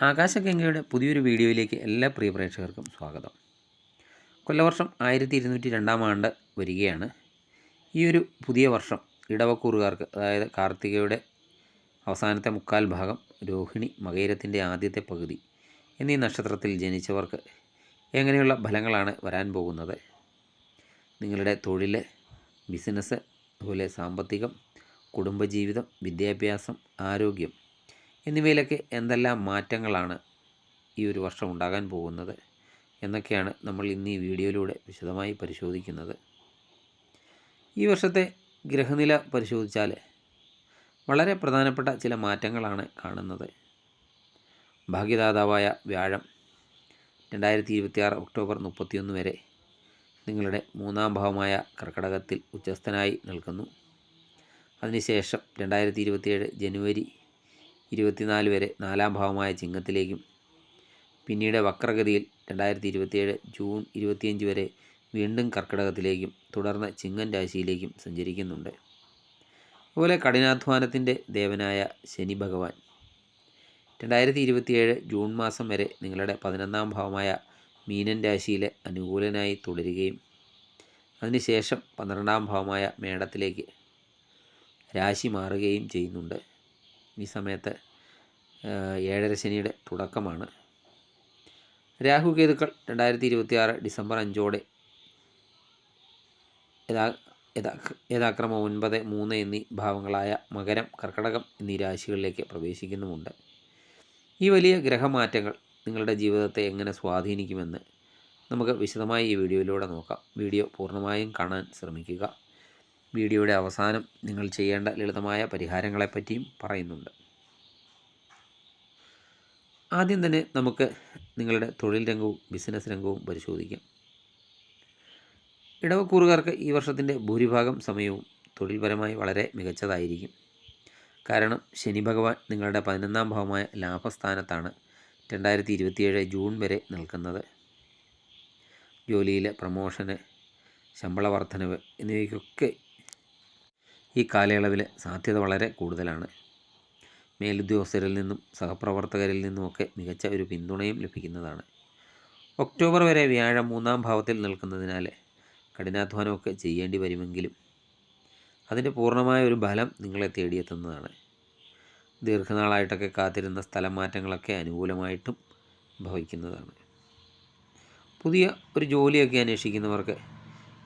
ആകാശഗംഗയുടെ പുതിയൊരു വീഡിയോയിലേക്ക് എല്ലാ പ്രിയ പ്രേക്ഷകർക്കും സ്വാഗതം. കൊല്ലവർഷം 1202 ആണ്ട് വരികയാണ്. ഈ ഒരു പുതിയ വർഷം ഇടവക്കൂറുകാർക്ക്, അതായത് കാർത്തികയുടെ അവസാനത്തെ മുക്കാൽ ഭാഗം, രോഹിണി മകയിരത്തിൻ്റെ ആദ്യത്തെ പകുതി എന്നീ നക്ഷത്രത്തിൽ ജനിച്ചവർക്ക് എങ്ങനെയുള്ള ഫലങ്ങളാണ് വരാൻ പോകുന്നത്? നിങ്ങളുടെ തൊഴിൽ, ബിസിനസ്, അതുപോലെ സാമ്പത്തികം, കുടുംബജീവിതം, വിദ്യാഭ്യാസം, ആരോഗ്യം എന്നിവയിലൊക്കെ എന്തെല്ലാം മാറ്റങ്ങളാണ് ഈ ഒരു വർഷം ഉണ്ടാകാൻ പോകുന്നത് എന്നൊക്കെയാണ് നമ്മൾ ഇന്ന് ഈ വീഡിയോയിലൂടെ വിശദമായി പരിശോധിക്കുന്നത്. ഈ വർഷത്തെ ഗ്രഹനില പരിശോധിച്ചാൽ വളരെ പ്രധാനപ്പെട്ട ചില മാറ്റങ്ങളാണ് കാണുന്നത്. ഭാഗ്യദാതാവായ വ്യാഴം 2026 ഒക്ടോബർ 31 വരെ നിങ്ങളുടെ മൂന്നാം ഭാവമായ കർക്കടകത്തിൽ ഉച്ചസ്ഥനായി നിൽക്കുന്നു. അതിനുശേഷം 2027 ജനുവരി 24 വരെ നാലാം ഭാവമായ ചിങ്ങത്തിലേക്കും, പിന്നീട് വക്രഗതിയിൽ 2027 ജൂൺ 25 വരെ വീണ്ടും കർക്കിടകത്തിലേക്കും, തുടർന്ന് ചിങ്ങൻ രാശിയിലേക്കും സഞ്ചരിക്കുന്നുണ്ട്. അതുപോലെ കഠിനാധ്വാനത്തിൻ്റെ ദേവനായ ശനി ഭഗവാൻ 2027 ജൂൺ മാസം വരെ നിങ്ങളുടെ 11ാം ഭാവമായ മീനൻ രാശിയിലെ അനുകൂലനായി തുടരുകയും, അതിനുശേഷം 12ാം ഭാവമായ മേടത്തിലേക്ക് രാശി മാറുകയും ചെയ്യുന്നുണ്ട്. ഈ സമയത്ത് ഏഴര ശനിയുടെ തുടക്കമാണ്. രാഹുകേതുക്കൾ 2026 ഡിസംബർ 5 യഥാക്രമം 9, 3 എന്നീ ഭാവങ്ങളായ മകരം, കർക്കടകം എന്നീ രാശികളിലേക്ക് പ്രവേശിക്കുന്നുമുണ്ട്. ഈ വലിയ ഗ്രഹമാറ്റങ്ങൾ നിങ്ങളുടെ ജീവിതത്തെ എങ്ങനെ സ്വാധീനിക്കുമെന്ന് നമുക്ക് വിശദമായി ഈ വീഡിയോയിലൂടെ നോക്കാം. വീഡിയോ പൂർണ്ണമായും കാണാൻ ശ്രമിക്കുക. വീഡിയോയുടെ അവസാനം നിങ്ങൾ ചെയ്യേണ്ട ലളിതമായ പരിഹാരങ്ങളെപ്പറ്റിയും പറയുന്നുണ്ട്. ആദ്യം തന്നെ നമുക്ക് നിങ്ങളുടെ തൊഴിൽ രംഗവും ബിസിനസ് രംഗവും പരിശോധിക്കാം. ഇടവക്കൂറുകാർക്ക് ഈ വർഷത്തിൻ്റെ ഭൂരിഭാഗം സമയവും തൊഴിൽപരമായി വളരെ മികച്ചതായിരിക്കും. കാരണം ശനി ഭഗവാൻ നിങ്ങളുടെ 11ാം ഭാവമായ ലാഭസ്ഥാനത്താണ് 2027 ജൂൺ വരെ നിൽക്കുന്നത്. ജോലിയിലെ പ്രമോഷന്, ശമ്പള വർധനവ് എന്നിവയ്ക്കൊക്കെ ഈ കാലയളവിൽ സാധ്യത വളരെ കൂടുതലാണ്. മേലുദ്യോഗസ്ഥരിൽ നിന്നും സഹപ്രവർത്തകരിൽ നിന്നുമൊക്കെ മികച്ച ഒരു പിന്തുണയും ലഭിക്കുന്നതാണ്. ഒക്ടോബർ വരെ വ്യാഴം 3ാം ഭാവത്തിൽ നിൽക്കുന്നതിനാൽ കഠിനാധ്വാനമൊക്കെ ചെയ്യേണ്ടി വരുമെങ്കിലും അതിൻ്റെ പൂർണ്ണമായ ഒരു ഫലം നിങ്ങളെ തേടിയെത്തുന്നതാണ്. ദീർഘനാളായിട്ടൊക്കെ കാത്തിരുന്ന സ്ഥലം മാറ്റങ്ങളൊക്കെ അനുകൂലമായിട്ടും ഭവിക്കുന്നതാണ്. പുതിയ ഒരു ജോലിയൊക്കെ അന്വേഷിക്കുന്നവർക്ക്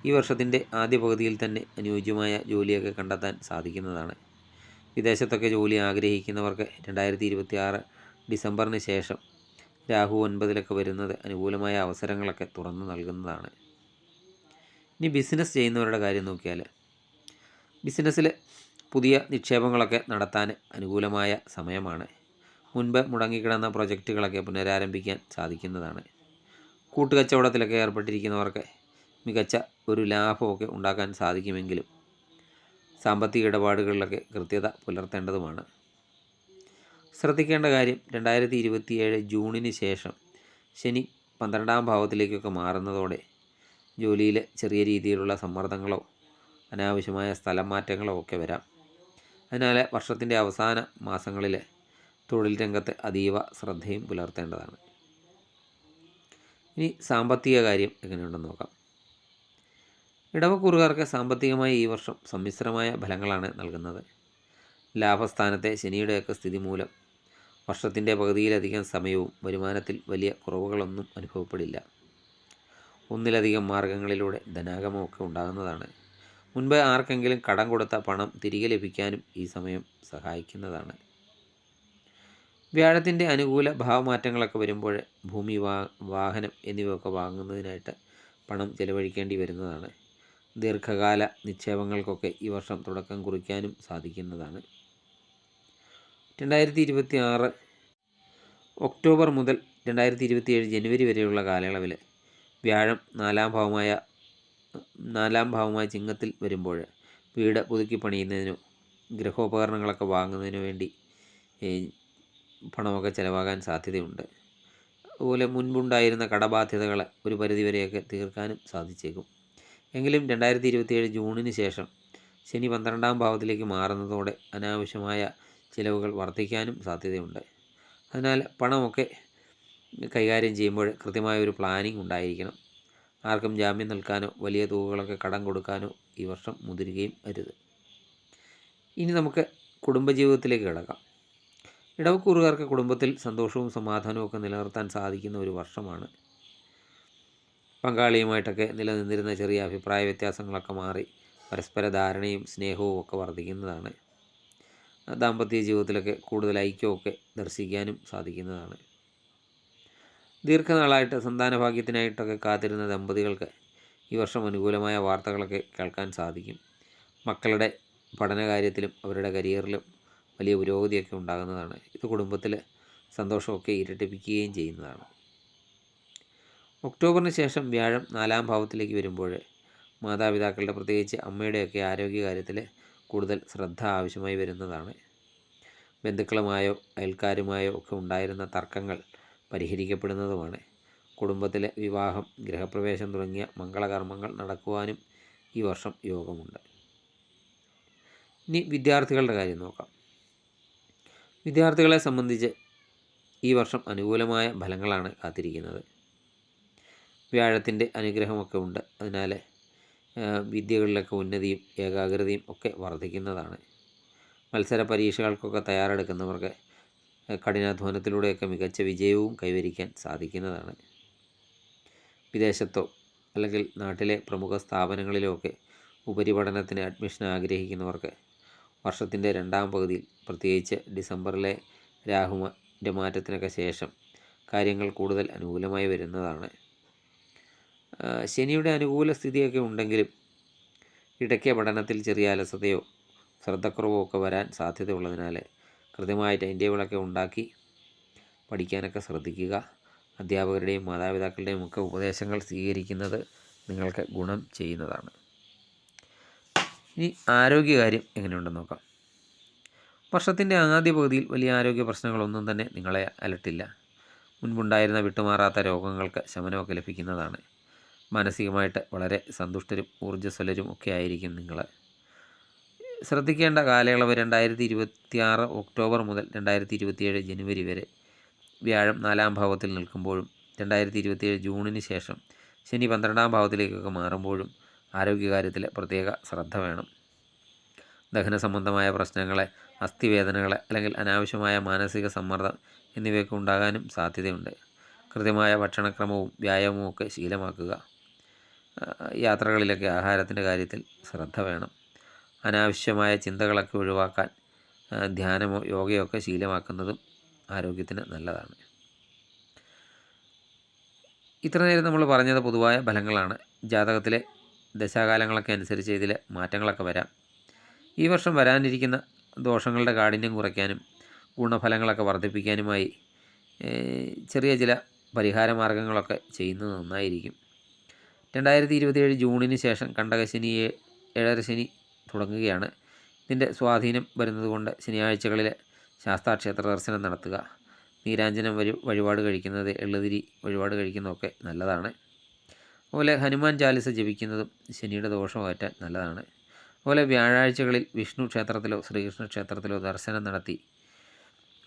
ഈ വർഷത്തിൻ്റെ ആദ്യ പകുതിയിൽ തന്നെ അനുയോജ്യമായ ജോലിയൊക്കെ കണ്ടെത്താൻ സാധിക്കുന്നതാണ്. വിദേശത്തൊക്കെ ജോലി ആഗ്രഹിക്കുന്നവർക്ക് 2026 ഡിസംബറിന് ശേഷം രാഹു 9 വരുന്നത് അനുകൂലമായ അവസരങ്ങളൊക്കെ തുറന്നു നൽകുന്നതാണ്. ഇനി ബിസിനസ് ചെയ്യുന്നവരുടെ കാര്യം നോക്കിയാൽ, ബിസിനസ്സിൽ പുതിയ നിക്ഷേപങ്ങളൊക്കെ നടത്താൻ അനുകൂലമായ സമയമാണ്. മുൻപ് മുടങ്ങിക്കിടന്ന പ്രൊജക്റ്റുകളൊക്കെ പുനരാരംഭിക്കാൻ സാധിക്കുന്നതാണ്. കൂട്ടുകച്ചവടത്തിലൊക്കെ ഏർപ്പെട്ടിരിക്കുന്നവർക്ക് മികച്ച ഒരു ലാഭമൊക്കെ ഉണ്ടാക്കാൻ സാധിക്കുമെങ്കിലും സാമ്പത്തിക ഇടപാടുകളിലൊക്കെ കൃത്യത പുലർത്തേണ്ടതുമാണ്. ശ്രദ്ധിക്കേണ്ട കാര്യം, 2027 ജൂണിന് ശേഷം ശനി 12ാം ഭാവത്തിലേക്കൊക്കെ മാറുന്നതോടെ ജോലിയിൽ ചെറിയ രീതിയിലുള്ള സമ്മർദ്ദങ്ങളോ അനാവശ്യമായ സ്ഥലം മാറ്റങ്ങളോ ഒക്കെ വരാം. അതിനാൽ വർഷത്തിൻ്റെ അവസാന മാസങ്ങളിൽ തൊഴിൽ രംഗത്ത് അതീവ ശ്രദ്ധയും പുലർത്തേണ്ടതാണ്. ഇനി സാമ്പത്തിക കാര്യം എങ്ങനെയുണ്ടെന്ന് നോക്കാം. ഇടവക്കൂറുകാർക്ക് സാമ്പത്തികമായി ഈ വർഷം സമ്മിശ്രമായ ഫലങ്ങളാണ് നൽകുന്നത്. ലാഭസ്ഥാനത്തെ ശനിയുടെയൊക്കെ സ്ഥിതി മൂലം വർഷത്തിൻ്റെ പകുതിയിലധികം സമയവും വരുമാനത്തിൽ വലിയ കുറവുകളൊന്നും അനുഭവപ്പെടില്ല. ഒന്നിലധികം മാർഗങ്ങളിലൂടെ ധനാഗമമൊക്കെ ഉണ്ടാകുന്നതാണ്. മുൻപ് ആർക്കെങ്കിലും കടം കൊടുത്ത പണം തിരികെ ലഭിക്കാനും ഈ സമയം സഹായിക്കുന്നതാണ്. വ്യാഴത്തിൻ്റെ അനുകൂല ഭാവമാറ്റങ്ങളൊക്കെ വരുമ്പോൾ ഭൂമി, വാഹനം എന്നിവയൊക്കെ വാങ്ങുന്നതിനായിട്ട് പണം ചെലവഴിക്കേണ്ടി വരുന്നതാണ്. ദീർഘകാല നിക്ഷേപങ്ങൾക്കൊക്കെ ഈ വർഷം തുടക്കം കുറിക്കാനും സാധിക്കുന്നതാണ്. 2026 ഒക്ടോബർ മുതൽ 2027 ജനുവരി വരെയുള്ള കാലയളവിൽ വ്യാഴം നാലാം ഭാവമായ ചിങ്ങത്തിൽ വരുമ്പോൾ വീട് പുതുക്കി പണിയുന്നതിനോ ഗൃഹോപകരണങ്ങളൊക്കെ വാങ്ങുന്നതിനു വേണ്ടി പണമൊക്കെ ചിലവാകാൻ സാധ്യതയുണ്ട്. അതുപോലെ മുൻപുണ്ടായിരുന്ന കടബാധ്യതകൾ ഒരു പരിധിവരെയൊക്കെ തീർക്കാനും സാധിച്ചേക്കും. എങ്കിലും 2027 ജൂണിന് ശേഷം ശനി 12ാം ഭാവത്തിലേക്ക് മാറുന്നതോടെ അനാവശ്യമായ ചിലവുകൾ വർദ്ധിക്കാനും സാധ്യതയുണ്ട്. അതിനാൽ പണമൊക്കെ കൈകാര്യം ചെയ്യുമ്പോൾ കൃത്യമായ ഒരു പ്ലാനിങ് ഉണ്ടായിരിക്കണം. ആർക്കും ജാമ്യം നിൽക്കാനോ വലിയ തുകകളൊക്കെ കടം കൊടുക്കാനോ ഈ വർഷം മുതിരുകയും അരുത്. ഇനി നമുക്ക് കുടുംബജീവിതത്തിലേക്ക് കിടക്കാം. ഇടവക്കൂറുകാർക്ക് കുടുംബത്തിൽ സന്തോഷവും സമാധാനവും ഒക്കെ നിലനിർത്താൻ സാധിക്കുന്ന ഒരു വർഷമാണ്. പങ്കാളിയുമായിട്ടൊക്കെ നിലനിന്നിരുന്ന ചെറിയ അഭിപ്രായ വ്യത്യാസങ്ങളൊക്കെ മാറി പരസ്പര ധാരണയും സ്നേഹവും ഒക്കെ വർദ്ധിക്കുന്നതാണ്. ദാമ്പത്യ ജീവിതത്തിലൊക്കെ കൂടുതൽ ഐക്യമൊക്കെ ദർശിക്കാനും സാധിക്കുന്നതാണ്. ദീർഘനാളായിട്ട് സന്താനഭാഗ്യത്തിനായിട്ടൊക്കെ കാത്തിരുന്ന ദമ്പതികൾക്ക് ഈ വർഷം അനുകൂലമായ വാർത്തകളൊക്കെ കേൾക്കാൻ സാധിക്കും. മക്കളുടെ പഠനകാര്യത്തിലും അവരുടെ കരിയറിലും വലിയ പുരോഗതിയൊക്കെ ഉണ്ടാകുന്നതാണ്. ഇത് കുടുംബത്തിൽ സന്തോഷമൊക്കെ ഇരട്ടിപ്പിക്കുകയും ചെയ്യുന്നതാണ്. ഒക്ടോബറിന് ശേഷം വ്യാഴം 4-ാം ഭാവത്തിലേക്ക് വരുമ്പോൾ മാതാപിതാക്കളുടെ, പ്രത്യേകിച്ച് അമ്മയുടെയൊക്കെ ആരോഗ്യകാര്യത്തിൽ കൂടുതൽ ശ്രദ്ധ ആവശ്യമായി വരുന്നതാണ്. ബന്ധുക്കളുമായോ അയൽക്കാരുമായോ ഒക്കെ ഉണ്ടായിരുന്ന തർക്കങ്ങൾ പരിഹരിക്കപ്പെടുന്നതുമാണ്. കുടുംബത്തിലെ വിവാഹം, ഗൃഹപ്രവേശം തുടങ്ങിയ മംഗളകർമ്മങ്ങൾ നടക്കുവാനും ഈ വർഷം യോഗമുണ്ട്. ഇനി വിദ്യാർത്ഥികളുടെ കാര്യം നോക്കാം. വിദ്യാർത്ഥികളെ സംബന്ധിച്ച് ഈ വർഷം അനുകൂലമായ ഫലങ്ങളാണ് കാത്തിരിക്കുന്നത്. വ്യാഴത്തിൻ്റെ അനുഗ്രഹമൊക്കെ ഉണ്ട്. അതിനാൽ വിദ്യകളിലൊക്കെ ഉന്നതിയും ഏകാഗ്രതയും ഒക്കെ വർദ്ധിക്കുന്നതാണ്. മത്സര പരീക്ഷകൾക്കൊക്കെ തയ്യാറെടുക്കുന്നവർക്ക് കഠിനാധ്വാനത്തിലൂടെയൊക്കെ മികച്ച വിജയവും കൈവരിക്കാൻ സാധിക്കുന്നതാണ്. വിദേശത്തോ അല്ലെങ്കിൽ നാട്ടിലെ പ്രമുഖ സ്ഥാപനങ്ങളിലോ ഒക്കെ ഉപരിപഠനത്തിന് അഡ്മിഷൻ ആഗ്രഹിക്കുന്നവർക്ക് വർഷത്തിൻ്റെ 2-ാം പകുതിയിൽ, പ്രത്യേകിച്ച് ഡിസംബറിലെ രാഹുവിൻ്റെ മാറ്റത്തിനൊക്കെ ശേഷം കാര്യങ്ങൾ കൂടുതൽ അനുകൂലമായി വരുന്നതാണ്. ശനിയുടെ അനുകൂല സ്ഥിതിയൊക്കെ ഉണ്ടെങ്കിലും ഇടയ്ക്ക് പഠനത്തിൽ ചെറിയ അലസതയോ ശ്രദ്ധക്കുറവോ ഒക്കെ വരാൻ സാധ്യതയുള്ളതിനാൽ കൃത്യമായ ടൈം ടേബിളൊക്കെ ഉണ്ടാക്കി പഠിക്കാനൊക്കെ ശ്രദ്ധിക്കുക. അധ്യാപകരുടെയും മാതാപിതാക്കളുടെയും ഒക്കെ ഉപദേശങ്ങൾ സ്വീകരിക്കുന്നത് നിങ്ങൾക്ക് ഗുണം ചെയ്യുന്നതാണ്. ഇനി ആരോഗ്യകാര്യം എങ്ങനെയുണ്ടെന്ന് നോക്കാം. വർഷത്തിൻ്റെ ആദ്യ പകുതിയിൽ വലിയ ആരോഗ്യ പ്രശ്നങ്ങളൊന്നും തന്നെ നിങ്ങളെ അലട്ടില്ല. മുൻപുണ്ടായിരുന്ന വിട്ടുമാറാത്ത രോഗങ്ങൾക്ക് ശമനമൊക്കെ ലഭിക്കുന്നതാണ്. മാനസികമായിട്ട് വളരെ സന്തുഷ്ടരും ഊർജ്ജസ്വലരും ഒക്കെ ആയിരിക്കും നിങ്ങൾ. ശ്രദ്ധിക്കേണ്ട കാലയളവ് 2026 ഒക്ടോബർ മുതൽ 2027 ജനുവരി വരെ വ്യാഴം 4-ാം ഭാവത്തിൽ നിൽക്കുമ്പോഴും 2027 ജൂണിന് ശേഷം ശനി 12-ാം ഭാവത്തിലേക്കൊക്കെ മാറുമ്പോഴും ആരോഗ്യകാര്യത്തിൽ പ്രത്യേക ശ്രദ്ധ വേണം. ദഹന സംബന്ധമായ പ്രശ്നങ്ങളെ, അസ്ഥിവേദനകളെ അല്ലെങ്കിൽ അനാവശ്യമായ മാനസിക സമ്മർദ്ദം എന്നിവയൊക്കെ ഉണ്ടാകാനും സാധ്യതയുണ്ട്. കൃത്യമായ ഭക്ഷണക്രമവും വ്യായാമവും ഒക്കെ ശീലമാക്കുക. യാത്രകളിലൊക്കെ ആഹാരത്തിൻ്റെ കാര്യത്തിൽ ശ്രദ്ധ വേണം. അനാവശ്യമായ ചിന്തകളൊക്കെ ഒഴിവാക്കാൻ ധ്യാനമോ യോഗയോ ഒക്കെ ശീലമാക്കുന്നതും ആരോഗ്യത്തിന് നല്ലതാണ്. ഇത്ര നേരം നമ്മൾ പറഞ്ഞത് പൊതുവായ ഫലങ്ങളാണ്. ജാതകത്തിലെ ദശാകാലങ്ങളൊക്കെ അനുസരിച്ച് ഇതിൽ മാറ്റങ്ങളൊക്കെ വരാം. ഈ വർഷം വരാനിരിക്കുന്ന ദോഷങ്ങളുടെ കാഠിന്യം കുറയ്ക്കാനും ഗുണഫലങ്ങളൊക്കെ വർദ്ധിപ്പിക്കാനുമായി ചെറിയ ചില പരിഹാര മാർഗങ്ങളൊക്കെ ചെയ്യുന്നത് നന്നായിരിക്കും. 2027 ജൂണിന് ശേഷം കണ്ടകശനി, ഏഴരശനി തുടങ്ങുകയാണ്. ഇതിൻ്റെ സ്വാധീനം വരുന്നതുകൊണ്ട് ശനിയാഴ്ചകളിൽ ശാസ്താക്ഷേത്ര ദർശനം നടത്തുക. നീരാഞ്ജനം വഴിപാട് കഴിക്കുന്നത്, എള്ളുതിരി വഴിപാട് കഴിക്കുന്നതൊക്കെ നല്ലതാണ്. അതുപോലെ ഹനുമാൻ ചാലിസ ജപിക്കുന്നതും ശനിയുടെ ദോഷം മാറ്റാൻ നല്ലതാണ്. അതുപോലെ വ്യാഴാഴ്ചകളിൽ വിഷ്ണു ക്ഷേത്രത്തിലോ ശ്രീകൃഷ്ണ ക്ഷേത്രത്തിലോ ദർശനം നടത്തി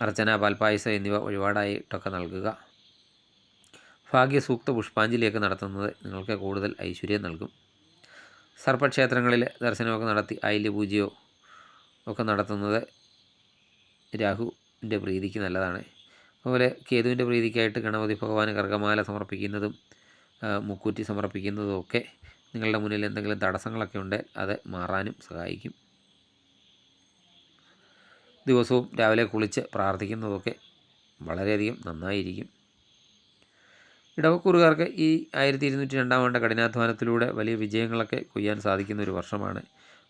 അർച്ചന, പാൽപ്പായസം എന്നിവ വഴിപാടായിട്ടൊക്കെ നൽകുക. ഭാഗ്യസൂക്ത പുഷ്പാഞ്ജലിയൊക്കെ നടത്തുന്നത് നിങ്ങൾക്ക് കൂടുതൽ ഐശ്വര്യം നൽകും. സർപ്പക്ഷേത്രങ്ങളിൽ ദർശനമൊക്കെ നടത്തി ആയില്യപൂജയോ ഒക്കെ നടത്തുന്നത് രാഹുവിൻ്റെ പ്രീതിക്ക് നല്ലതാണ്. അതുപോലെ കേതുവിൻ്റെ പ്രീതിക്കായിട്ട് ഗണപതി ഭഗവാന് കർഗമാല സമർപ്പിക്കുന്നതും മുക്കൂറ്റി സമർപ്പിക്കുന്നതും ഒക്കെ നിങ്ങളുടെ മുന്നിൽ എന്തെങ്കിലും തടസ്സങ്ങളൊക്കെ ഉണ്ടെങ്കിൽ അത് മാറാനും സഹായിക്കും. ദിവസവും രാവിലെ കുളിച്ച് പ്രാർത്ഥിക്കുന്നതൊക്കെ വളരെയധികം നന്നായിരിക്കും. ഇടവക്കൂറുകാർക്ക് ഈ 1202 ആണ്ട് കഠിനാധ്വാനത്തിലൂടെ വലിയ വിജയങ്ങളൊക്കെ കൊയ്യാൻ സാധിക്കുന്ന ഒരു വർഷമാണ്.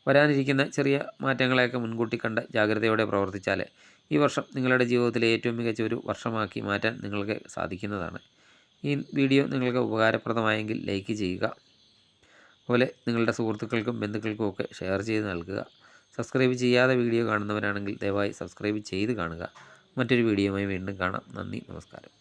വരാനിരിക്കുന്ന ചെറിയ മാറ്റങ്ങളെയൊക്കെ മുൻകൂട്ടി കണ്ട് ജാഗ്രതയോടെ പ്രവർത്തിച്ചാൽ ഈ വർഷം നിങ്ങളുടെ ജീവിതത്തിലെ ഏറ്റവും മികച്ച ഒരു വർഷമാക്കി മാറ്റാൻ നിങ്ങൾക്ക് സാധിക്കുന്നതാണ്. ഈ വീഡിയോ നിങ്ങൾക്ക് ഉപകാരപ്രദമായെങ്കിൽ ലൈക്ക് ചെയ്യുക. അതുപോലെ നിങ്ങളുടെ സുഹൃത്തുക്കൾക്കും ബന്ധുക്കൾക്കും ഒക്കെ ഷെയർ ചെയ്ത് നൽകുക. സബ്സ്ക്രൈബ് ചെയ്യാതെ വീഡിയോ കാണുന്നവരാണെങ്കിൽ ദയവായി സബ്സ്ക്രൈബ് ചെയ്ത് കാണുക. മറ്റൊരു വീഡിയോയുമായി വീണ്ടും കാണാം. നന്ദി, നമസ്കാരം.